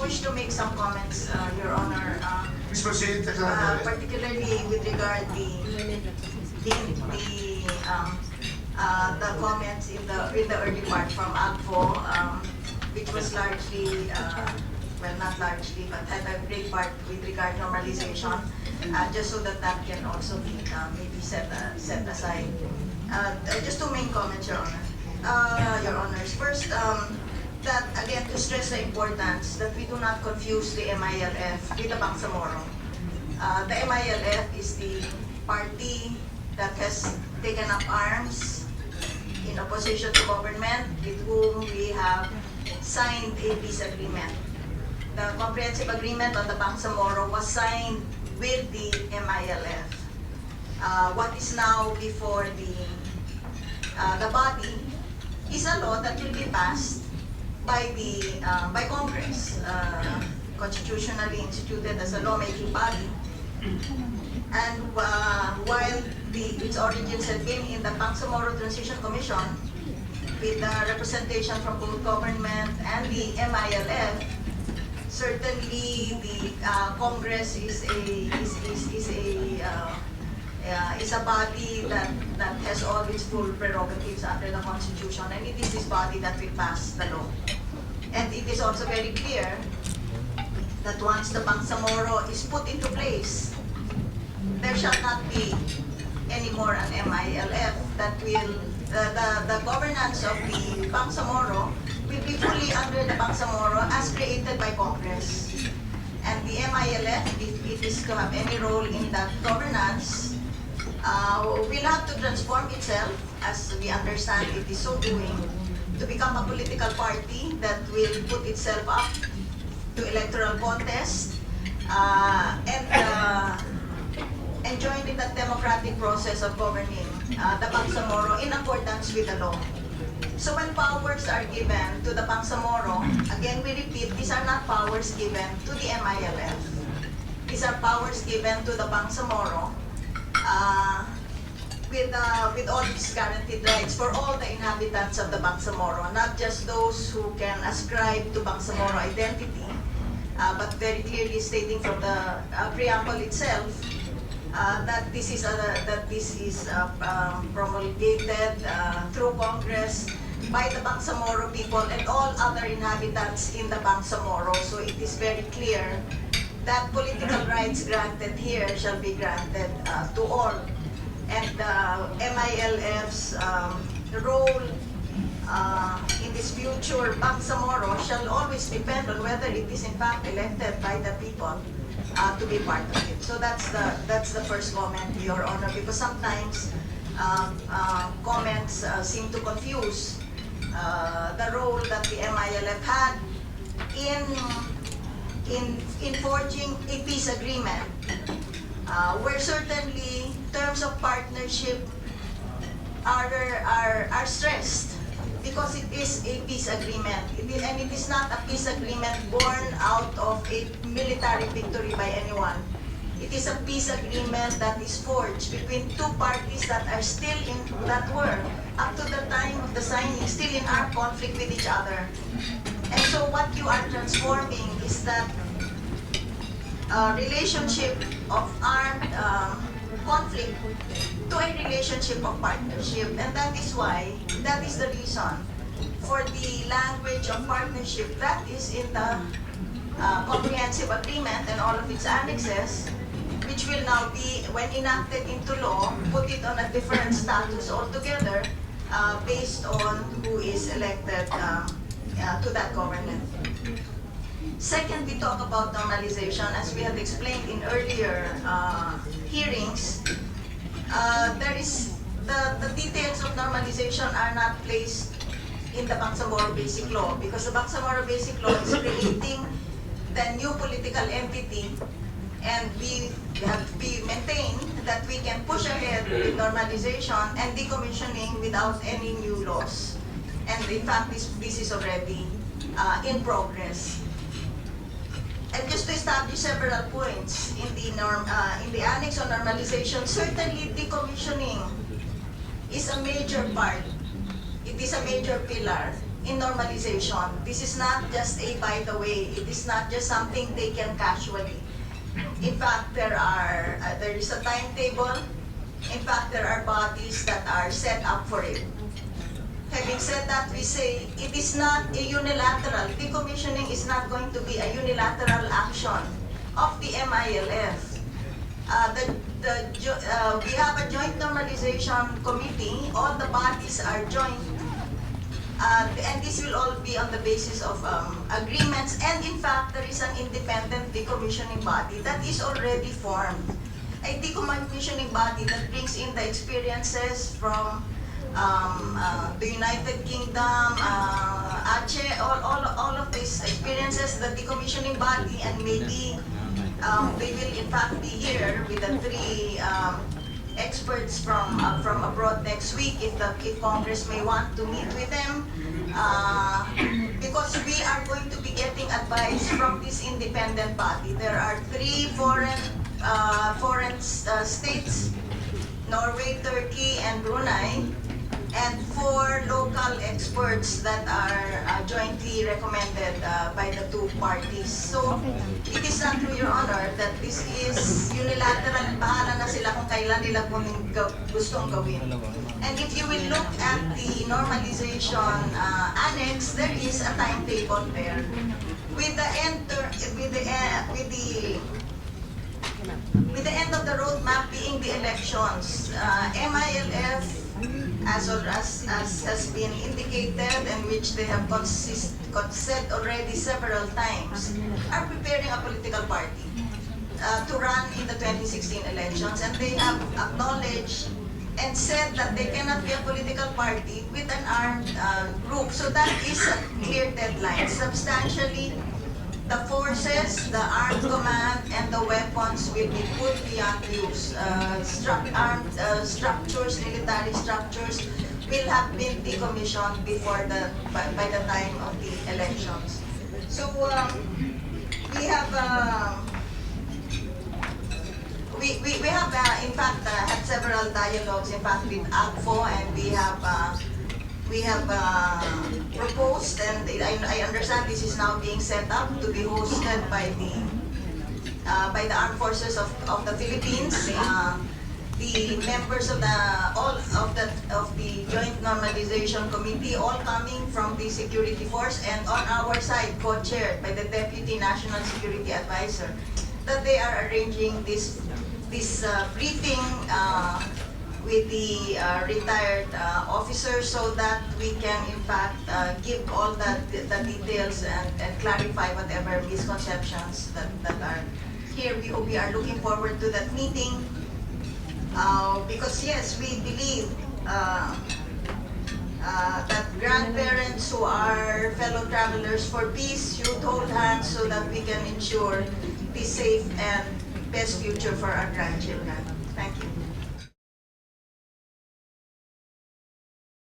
wish to make some comments, Your Honor, Please proceed. particularly with regard the comments in the early part from AGFO, which was largely, well, not largely, but had a great part with regard to normalization, just so that that can also be maybe set aside. Just two main comments, Your Honor. Your Honors. First, that again to stress the importance that we do not confuse the MILF with the Bangsamoro. The MILF is the party that has taken up arms in opposition to government, with whom we have signed a peace agreement. The comprehensive agreement on the Bangsamoro was signed with the MILF. What is now before the body is a law that will be passed by Congress, constitutionally instituted as a lawmaking body. And while its origins had been in the Bangsamoro Transition Commission, with representation from both government and the MILF, certainly the Congress is a body that has all its full prerogatives under the Constitution, and it is this body that will pass the law. And it is also very clear that once the Bangsamoro is put into place, there shall not be any more an MILF that will, the governance of the Bangsamoro will be fully under the Bangsamoro as created by Congress. And the MILF, if it is to have any role in that governance, will have to transform itself, as we understand it is so doing, to become a political party that will put itself up to electoral contest and join in the democratic process of governing the Bangsamoro in accordance with the law. So when powers are given to the Bangsamoro, again we repeat, these are not powers given to the MILF. These are powers given to the Bangsamoro with all its guaranteed rights for all the inhabitants of the Bangsamoro, not just those who can ascribe to Bangsamoro identity, but very clearly stating from the preamble itself that this is promulgated through Congress by the Bangsamoro people and all other inhabitants in the Bangsamoro. So it is very clear that political rights granted here shall be granted to all. And MILF's role in this future Bangsamoro shall always depend on whether it is in fact elected by the people to be part of it. So that's the first comment, Your Honor, because sometimes comments seem to confuse the role that the MILF had in forging a peace agreement, where certainly terms of partnership are stressed, because it is a peace agreement, and it is not a peace agreement born out of a military victory by anyone. It is a peace agreement that is forged between two parties that are still that were, up to the time of the signing, still in armed conflict with each other. And so what you are transforming is that relationship of armed conflict to a relationship of partnership. And that is the reason for the language of partnership that is in the comprehensive agreement and all of its annexes, which will now be, when enacted into law, put it on a different status altogether based on who is elected to that government. Second, we talk about normalization. As we have explained in earlier hearings, there is the details of normalization are not placed in the Bangsamoro Basic Law, because the Bangsamoro Basic Law is creating the new political entity, and we maintain that we can push ahead with normalization and decommissioning without any new laws. And in fact, this is already in progress. And just to establish several points in the annex on normalization, certainly decommissioning is a major part. It is a major pillar in normalization. This is not just a by the way. It is not just something taken casually. In fact, there is a timetable. In fact, there are bodies that are set up for it. Having said that, we say it is not a unilateral. Decommissioning is not going to be a unilateral action of the MILF. We have a joint normalization committee. All the bodies are joint. And this will all be on the basis of agreements. And in fact, there is an independent decommissioning body that is already formed. A decommissioning body that brings in the experiences from the United Kingdom, Aceh, all of these experiences, the decommissioning body, and maybe they will in fact be here with the three experts from abroad next week if Congress may want to meet with them, because we are going to be getting advice from this independent body. There are three foreign states, Norway, Turkey, and Brunei, and 4 local experts that are jointly recommended by the 2 parties. So, it is not true, Your Honor, that this is unilateral. Bahala na sila kung kailan nila gustong gawin. And if you will look at the normalization annex, there is a timetable there. With the end of the roadmap being the elections, MILF, as has been indicated and which they have said already several times, are preparing a political party to run in the 2016 elections, and they have acknowledged and said that they cannot be a political party with an armed group. So that is a clear deadline. Substantially, the forces, the armed command, and the weapons will be put beyond use. Armed structures, military structures, will have been decommissioned by the time of the elections. So we have in fact had several dialogues in fact with AGFO, and we have proposed, and I understand this is now being set up to be hosted by the Armed Forces of the Philippines, the members of the Joint Normalization Committee, all coming from the Security Force, and on our side, co-chaired by the Deputy National Security Advisor, that they are arranging this briefing with the retired officers, so that we can in fact give all the details and clarify whatever misconceptions that are here. We are looking forward to that meeting, because yes, we believe that grandparents who are fellow travelers for peace should hold hands so that we can ensure the safe and best future for our grandchildren. Thank you.